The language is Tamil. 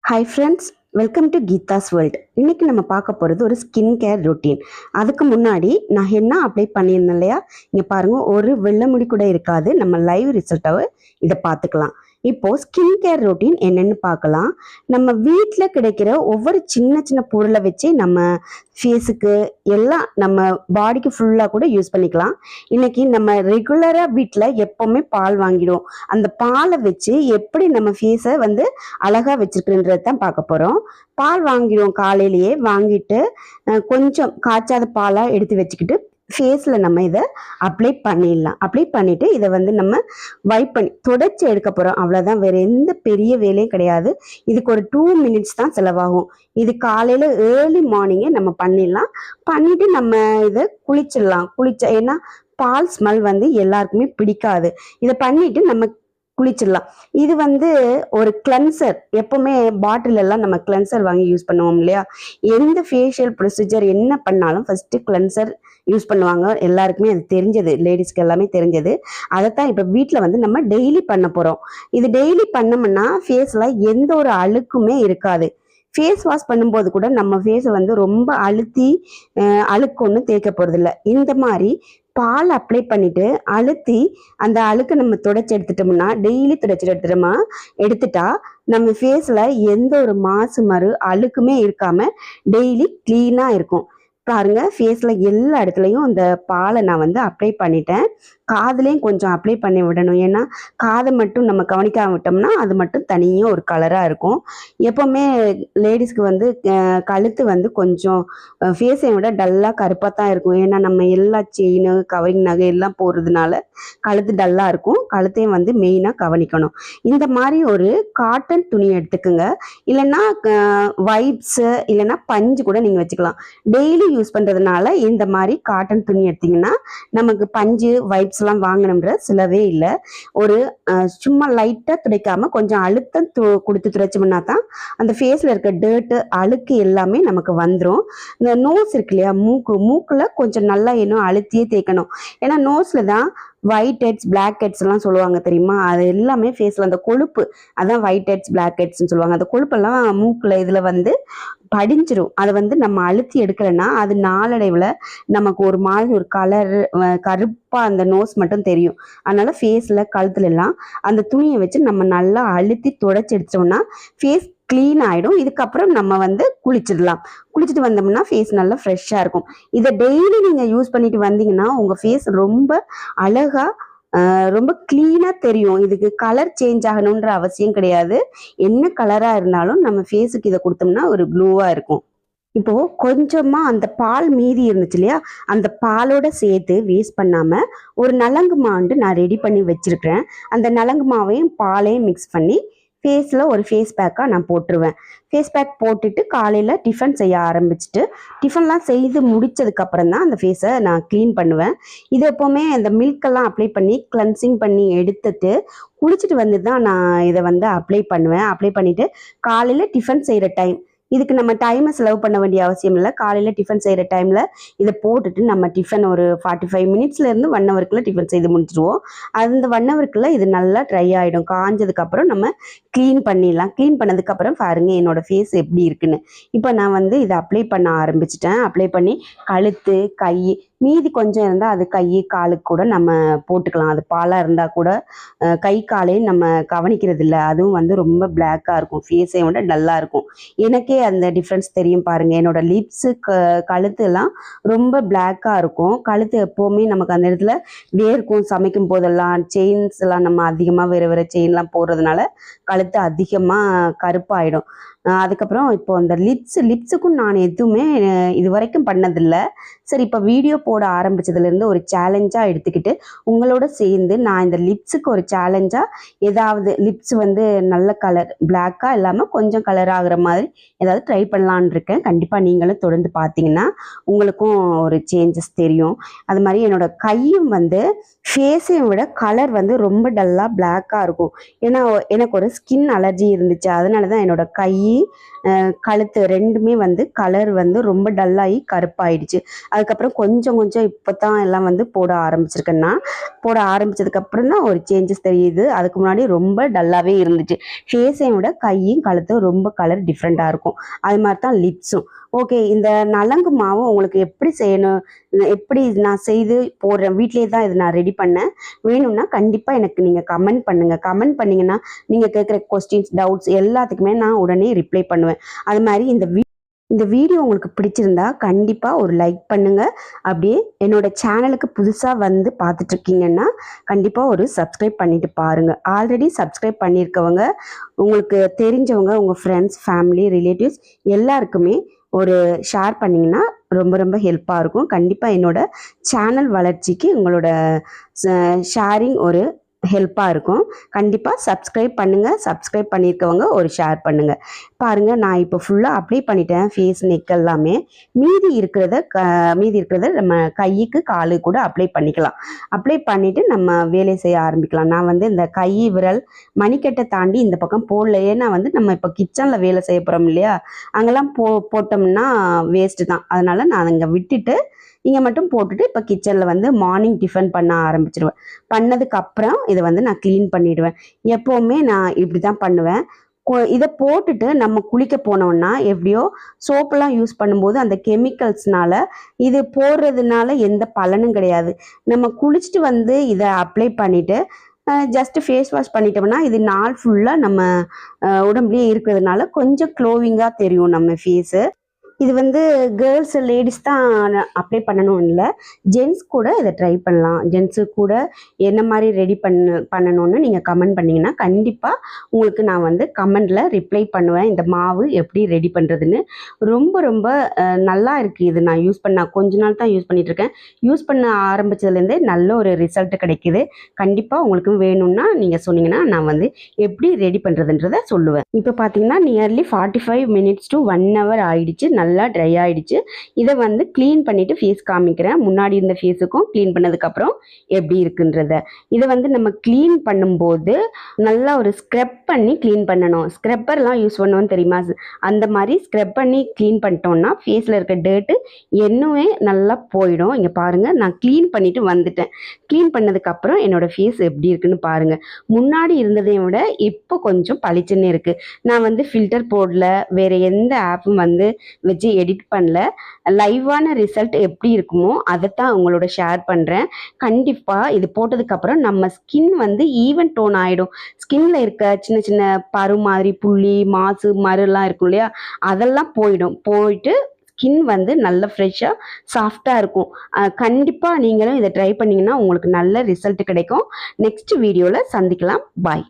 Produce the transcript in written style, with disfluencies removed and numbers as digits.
Hi friends, welcome to Geetha's world. இன்னைக்கு நம்ம பார்க்க போகிறது ஒரு ஸ்கின் கேர் ரொட்டீன். அதுக்கு முன்னாடி நான் என்ன அப்ளை பண்ணியிருந்தேன் இல்லையா, இங்கே பாருங்கள், ஒரு வெள்ளை முடி கூட இருக்காது. நம்ம லைவ் ரிசல்ட்டாக இதை பார்த்துக்கலாம். இப்போது ஸ்கின் கேர் ரொட்டீன் என்னென்னு பார்க்கலாம். நம்ம வீட்டில் கிடைக்கிற ஒவ்வொரு சின்ன சின்ன பொருளை வச்சு நம்ம ஃபேஸுக்கு எல்லாம் நம்ம பாடிக்கு ஃபுல்லாக கூட யூஸ் பண்ணிக்கலாம். இன்னைக்கு நம்ம ரெகுலராக வீட்டில் எப்போவுமே பால் வாங்கிடுவோம். அந்த பாலை வச்சு எப்படி நம்ம ஃபேஸை அழகாக வச்சுருக்குன்றது தான் பார்க்க போகிறோம். பால் வாங்கிடுவோம், காலையிலேயே வாங்கிட்டு கொஞ்சம் காய்ச்சாத பாலாக எடுத்து வச்சுக்கிட்டு ஃபேஸில் நம்ம இதை அப்ளை பண்ணிடலாம். அப்ளை பண்ணிவிட்டு இதை நம்ம வைப் பண்ணி தொடச்சி எடுக்க போகிறோம். அவ்வளோதான், வேறு எந்த பெரிய வேலையும் கிடையாது. இதுக்கு ஒரு 2 மினிட்ஸ் தான் செலவாகும். இது காலையில் ஏர்லி மார்னிங்கே நம்ம பண்ணிடலாம். பண்ணிவிட்டு நம்ம இதை குளிச்சிடலாம். ஏன்னா பால் ஸ்மெல் எல்லாருக்குமே பிடிக்காது. இதை பண்ணிவிட்டு நம்ம குளிச்சிடலாம். இது ஒரு கிளென்சர். எப்பவுமே பாட்டில் எல்லாம் நம்ம கிளென்சர் வாங்கி யூஸ் பண்ணுவோம் இல்லையா. எந்த ஃபேஷியல் ப்ரொசீஜர் என்ன பண்ணாலும் ஃபர்ஸ்ட் கிளென்சர் யூஸ் பண்ணுவாங்க. எல்லாருக்குமே அது தெரிஞ்சது, லேடிஸ்க்கு எல்லாமே தெரிஞ்சது. அதைத்தான் இப்போ வீட்டில் நம்ம டெய்லி பண்ண போகிறோம். இது டெய்லி பண்ணோம்னா ஃபேஸில் எந்த ஒரு அழுக்குமே இருக்காது. ஃபேஸ் வாஷ் பண்ணும்போது கூட நம்ம ஃபேஸை ரொம்ப அழுக்கு ஒன்றும் தேய்க்க போகிறதில்ல. இந்த மாதிரி பால் அப்ளை பண்ணிட்டு அழுத்தி அந்த அழுக்கு நம்ம தொடச்சி எடுத்துட்டோம்னா, டெய்லி தொடச்சி எடுத்துட்டா நம்ம ஃபேஸில் எந்த ஒரு மாசு அழுக்குமே இருக்காம டெய்லி கிளீனாக இருக்கும். பாருங்க, ஃபேஸில் எல்லா இடத்துலையும் இந்த பாலை நான் அப்ளை பண்ணிட்டேன். காதுலேயும் கொஞ்சம் அப்ளை பண்ணி விடணும். ஏன்னா காதை மட்டும் நம்ம கவனிக்காம விட்டோம்னா அது மட்டும் தனியாக ஒரு கலராக இருக்கும். எப்போவுமே லேடிஸ்க்கு கழுத்து கொஞ்சம் ஃபேஸை விட டல்லாக கருப்பாக தான் இருக்கும். ஏன்னா நம்ம எல்லா செயின் கவரிங் நகை எல்லாம் போடுறதுனால கழுத்து டல்லாக இருக்கும். கழுத்தையும் மெயினாக கவனிக்கணும். இந்த மாதிரி ஒரு காட்டன் துணி எடுத்துக்குங்க. இல்லைன்னா வைப்ஸு இல்லைன்னா பஞ்சு கூட நீங்கள் வச்சுக்கலாம். டெய்லி யூஸ் பண்ணுறதுனால இந்த மாதிரி காட்டன் துணி எடுத்திங்கன்னா நமக்கு பஞ்சு வைப்ஸ்லாம் வாங்கணுன்ற சிலவே இல்லை. ஒரு சும்மா லைட்டாக துடைக்காமல் கொஞ்சம் அழுத்தம் கொடுத்து துடைச்சோம்னா தான் அந்த ஃபேஸில் இருக்க டர்ட்டு அழுக்கு எல்லாமே நமக்கு வந்துடும். இந்த நோஸ் இருக்கு இல்லையா, மூக்கில் கொஞ்சம் நல்லா இன்னும் அழுத்தியே தேய்க்கணும். ஏன்னா நோஸில் தான் ஒயிட் ஹெட்ஸ் பிளாக் ஹெட்ஸ் எல்லாம் சொல்லுவாங்க, தெரியுமா. அது எல்லாமே ஃபேஸில் அந்த கொழுப்பு, அதான் ஒயிட் ஹெட்ஸ் பிளாக் ஹெட்ஸ்ன்னு சொல்லுவாங்க. அந்த கொழுப்பெல்லாம் மூக்கில் இதில் படிஞ்சிரும். அதை நம்ம அழுத்தி எடுக்கலைன்னா அது நாளடைவில் நமக்கு ஒரு மாதிரி ஒரு கலர் கருப்பாக அந்த நோஸ் மட்டும் தெரியும். அதனால ஃபேஸில் கழுத்துல எல்லாம் அந்த துணியை வச்சு நம்ம நல்லா அழுத்தி தொடச்சி எடுத்தோம்னா ஃபேஸ் க்ளீன் ஆகிடும். இதுக்கப்புறம் நம்ம குளிச்சிடலாம். குளிச்சுட்டு வந்தோம்னா ஃபேஸ் நல்லா ஃப்ரெஷ்ஷாக இருக்கும். இதை டெய்லி நீங்கள் யூஸ் பண்ணிட்டு வந்தீங்கன்னா உங்கள் ஃபேஸ் ரொம்ப அழகாக ரொம்ப க்ளீனாக தெரியும். இதுக்கு கலர் சேஞ்ச் ஆகணுன்ற அவசியம் கிடையாது. என்ன கலராக இருந்தாலும் நம்ம ஃபேஸுக்கு இதை கொடுத்தோம்னா ஒரு க்ளோவாக இருக்கும். இப்போது கொஞ்சமாக அந்த பால் மீதி இருந்துச்சு இல்லையா, அந்த பாலோட சேர்த்து வேஸ்ட் பண்ணாமல் ஒரு நலங்கு மாண்டு நான் ரெடி பண்ணி வச்சுருக்கிறேன். அந்த நலங்கு மாவையும் பாலையும் மிக்ஸ் பண்ணி ஃபேஸில் ஒரு ஃபேஸ் பேக்காக நான் போட்டுருவேன். ஃபேஸ் பேக் போட்டுட்டு காலையில் டிஃபன் செய்ய ஆரம்பிச்சுட்டு டிஃபன்லாம் செய்து முடித்ததுக்கப்புறம் தான் அந்த ஃபேஸை நான் க்ளீன் பண்ணுவேன். இது எப்போவுமே அந்த மில்கெல்லாம் அப்ளை பண்ணி கிளென்சிங் பண்ணி எடுத்துட்டு குளிச்சுட்டு தான் நான் இதை அப்ளை பண்ணுவேன். அப்ளை பண்ணிவிட்டு காலையில் டிஃபன் செய்கிற டைம், இதுக்கு நம்ம டைமை செலவு பண்ண வேண்டிய அவசியம் இல்லை. காலையில் டிஃபன் செய்கிற டைமில் இதை போட்டுட்டு நம்ம டிஃபன் ஒரு 45 மினிட்ஸ்லேருந்து 1 ஹவருக்குள்ளே டிஃபன் செய்து முடிச்சிடுவோம். அந்த 1 ஹவருக்குள்ளே இது நல்லா ட்ரை ஆகிடும். காஞ்சதுக்கப்புறம் நம்ம க்ளீன் பண்ணிடலாம். க்ளீன் பண்ணதுக்கப்புறம் பாருங்கள் என்னோடய ஃபேஸ் எப்படி இருக்குன்னு. இப்போ நான் இதை அப்ளை பண்ண ஆரம்பிச்சிட்டேன். அப்ளை பண்ணி கழுத்து, கை, மீதி கொஞ்சம் இருந்தால் அது கை காலுக்கு கூட நம்ம போட்டுக்கலாம். அது பாலாக இருந்தால் கூட கை காலையும் நம்ம கவனிக்கிறது இல்லை. அதுவும் ரொம்ப பிளாக்காக இருக்கும், ஃபேஸை விட டல்லாக இருக்கும். எனக்கே அந்த டிஃப்ரென்ஸ் தெரியும் பாருங்கள். என்னோடய லிப்ஸு கழுத்து எல்லாம் ரொம்ப பிளாக்காக இருக்கும். கழுத்து எப்போவுமே நமக்கு அந்த இடத்துல வேர்க்கும். சமைக்கும் போதெல்லாம் செயின்ஸ் எல்லாம் நம்ம அதிகமாக வேறு செயின்லாம் போடுறதுனால கழுத்து அதிகமாக கருப்பாயிடும். அதுக்கப்புறம் இப்போ அந்த லிப்ஸுக்கும் நான் எதுவுமே இது வரைக்கும் பண்ணதில்லை. சரி, இப்போ வீடியோ போட ஆரம்பித்ததுலேருந்து ஒரு சேலஞ்சாக எடுத்துக்கிட்டு உங்களோட சேர்ந்து நான் இந்த லிப்ஸுக்கு ஒரு சேலஞ்சாக ஏதாவது லிப்ஸ் நல்ல கலர் பிளாக்காக இல்லாமல் கொஞ்சம் கலர் ஆகிற மாதிரி ஏதாவது ட்ரை பண்ணலான்னு இருக்கேன். கண்டிப்பாக நீங்களும் தொடர்ந்து பார்த்தீங்கன்னா உங்களுக்கும் ஒரு சேஞ்சஸ் தெரியும். அது மாதிரி என்னோட கையும் வந்து ஃபேஸையும் விட கலர் வந்து ரொம்ப டல்லாக பிளாக்காக இருக்கும். ஏன்னா எனக்கு ஒரு ஸ்கின் அலர்ஜி இருந்துச்சு. அதனால தான் என்னோட கை கழுத்து ரெண்டுமே வந்து கலர் வந்து ரொம்ப டல்லாகி கருப்பாயிடுச்சு. அதுக்கப்புறம் கொஞ்சம் கொஞ்சம் இப்போ தான் எல்லாம் வந்து போட ஆரம்பிச்சிருக்கேன்னா போட ஆரம்பிச்சதுக்கப்புறம் தான் ஒரு சேஞ்சஸ் தெரியுது. அதுக்கு முன்னாடி ரொம்ப டல்லாகவே இருந்துச்சு. ஃபேஸையும் விட கையும் கழுத்தும் ரொம்ப கலர் டிஃப்ரெண்ட்டாக இருக்கும். அது மாதிரி தான் லிப்ஸும். ஓகே, இந்த நலங்கு மாவு உங்களுக்கு எப்படி செய்யணும், எப்படி நான் செய்து போடுறேன், வீட்டிலே தான் இது நான் ரெடி பண்ணேன். வேணும்னா கண்டிப்பாக எனக்கு நீங்கள் கமெண்ட் பண்ணுங்கள். கமெண்ட் பண்ணிங்கன்னா நீங்கள் கேட்குற கொஸ்டின்ஸ், டவுட்ஸ் எல்லாத்துக்குமே நான் உடனே ரிப்ளை பண்ணுவேன். அது மாதிரி இந்த வீடியோ உங்களுக்கு பிடிச்சிருந்தா கண்டிப்பாக ஒரு லைக் பண்ணுங்கள். அப்படியே என்னோட சேனலுக்கு புதுசாக வந்து பார்த்துட்ருக்கீங்கன்னா கண்டிப்பாக ஒரு சப்ஸ்கிரைப் பண்ணிவிட்டு பாருங்கள். ஆல்ரெடி சப்ஸ்கிரைப் பண்ணியிருக்கவங்க, உங்களுக்கு தெரிஞ்சவங்க, உங்கள் ஃப்ரெண்ட்ஸ், ஃபேமிலி, ரிலேட்டிவ்ஸ் எல்லாருக்குமே ஒரு ஷேர் பண்ணிங்கன்னா ரொம்ப ரொம்ப ஹெல்ப்பாக இருக்கும். கண்டிப்பாக என்னோட சேனல் வளர்ச்சிக்கு உங்களோட ஷேரிங் ஒரு ஹெல்ப்பாக இருக்கும். கண்டிப்பாக சப்ஸ்கிரைப் பண்ணுங்கள். சப்ஸ்கிரைப் பண்ணியிருக்கவங்க ஒரு ஷேர் பண்ணுங்கள். பாருங்கள், நான் இப்போ ஃபுல்லாக அப்ளை பண்ணிட்டேன் ஃபேஸ், நெக் எல்லாமே. மீதி இருக்கிறத நம்ம கைக்கு காலு கூட அப்ளை பண்ணிக்கலாம். அப்ளை பண்ணிவிட்டு நம்ம வேலை செய்ய ஆரம்பிக்கலாம். நான் வந்து இந்த கை விரல் மணிக்கட்டை தாண்டி இந்த பக்கம் போடல. ஏன்னா வந்து நம்ம இப்போ கிச்சனில் வேலை செய்ய போகிறோம் இல்லையா, அங்கெல்லாம் போட்டோம்னா வேஸ்ட்டு தான். அதனால் நான் அங்கே விட்டுட்டு இங்கே மட்டும் போட்டுட்டு இப்போ கிச்சனில் வந்து மார்னிங் டிஃபன் பண்ண ஆரம்பிச்சிடுவேன். பண்ணதுக்கப்புறம் இதை வந்து நான் க்ளீன் பண்ணிவிடுவேன். எப்போவுமே நான் இப்படி தான் பண்ணுவேன். இதை போட்டுட்டு நம்ம குளிக்க போனோம்னா எப்படியோ சோப்பெல்லாம் யூஸ் பண்ணும்போது அந்த கெமிக்கல்ஸ்னால இது போடுறதுனால எந்த பலனும் கிடையாது. நம்ம குளிச்சுட்டு வந்து இதை அப்ளை பண்ணிவிட்டு ஜஸ்ட் ஃபேஸ் வாஷ் பண்ணிட்டோம்னா இது நாள் ஃபுல்லாக நம்ம உடம்புலேயே இருக்கிறதுனால கொஞ்சம் க்ளோவிங்காக தெரியும் நம்ம ஃபேஸு. இது வந்து கேர்ள்ஸ், லேடிஸ் தான் அப்ளை பண்ணணும் இல்லை, ஜென்ஸ் கூட இதை ட்ரை பண்ணலாம். ஜென்ஸு கூட என்ன மாதிரி ரெடி பண்ணணும்னு நீங்கள் கமெண்ட் பண்ணிங்கன்னா கண்டிப்பாக உங்களுக்கு நான் வந்து கமெண்டில் ரிப்ளை பண்ணுவேன். இந்த மாவு எப்படி ரெடி பண்ணுறதுன்னு ரொம்ப ரொம்ப நல்லா இருக்குது. இது நான் கொஞ்ச நாள் தான் யூஸ் பண்ணிகிட்ருக்கேன். யூஸ் பண்ண ஆரம்பித்ததுலேருந்தே நல்ல ஒரு ரிசல்ட் கிடைக்கிது. கண்டிப்பாக உங்களுக்கு வேணும்னா நீங்கள் சொன்னீங்கன்னா நான் வந்து எப்படி ரெடி பண்ணுறதுன்றதை சொல்லுவேன். இப்போ பார்த்தீங்கன்னா நியர்லி 45 minutes to 1 hour ஆயிடுச்சு. நல்லா ட்ரை ஆகிடுச்சு. இதை வந்து க்ளீன் பண்ணிவிட்டு ஃபேஸ் காமிக்கிறேன். முன்னாடி இருந்த ஃபேஸுக்கும் க்ளீன் பண்ணதுக்கப்புறம் எப்படி இருக்குன்றத. இதை வந்து நம்ம க்ளீன் பண்ணும்போது நல்லா ஒரு ஸ்க்ரப் பண்ணி க்ளீன் பண்ணணும். ஸ்க்ரப்பர்லாம் யூஸ் பண்ணுவோன்னு தெரியுமா, அந்த மாதிரி ஸ்க்ரப் பண்ணி க்ளீன் பண்ணிட்டோம்னா ஃபேஸில் இருக்க டேர்ட்டு இன்னுமே நல்லா போயிடும். இங்கே பாருங்கள், நான் க்ளீன் பண்ணிவிட்டு வந்துட்டேன். க்ளீன் பண்ணதுக்கப்புறம் என்னோடய ஃபேஸ் எப்படி இருக்குன்னு பாருங்கள். முன்னாடி இருந்ததையும் விட இப்போ கொஞ்சம் பளிச்சுன்னு இருக்குது. நான் வந்து ஃபில்டர் போடல, வேறு எந்த ஆப்பும் வந்து வச்சு எடிட் பண்ணல. லைவான ரிசல்ட் எப்படி இருக்குமோ அதைத்தான் உங்களோட ஷேர் பண்ணுறேன். கண்டிப்பாக இது போட்டதுக்கப்புறம் நம்ம ஸ்கின் வந்து ஈவன் டோன் ஆகிடும். ஸ்கின்ல இருக்க சின்ன சின்ன பரு மாதிரி புள்ளி, மாசு, மருலாம் இருக்கும் இல்லையா, அதெல்லாம் போயிட்டு ஸ்கின் வந்து நல்ல ஃப்ரெஷ்ஷாக சாஃப்டாக இருக்கும். கண்டிப்பாக நீங்களும் இதை ட்ரை பண்ணிங்கன்னா உங்களுக்கு நல்ல ரிசல்ட் கிடைக்கும். நெக்ஸ்ட் வீடியோவில் சந்திக்கலாம். பாய்.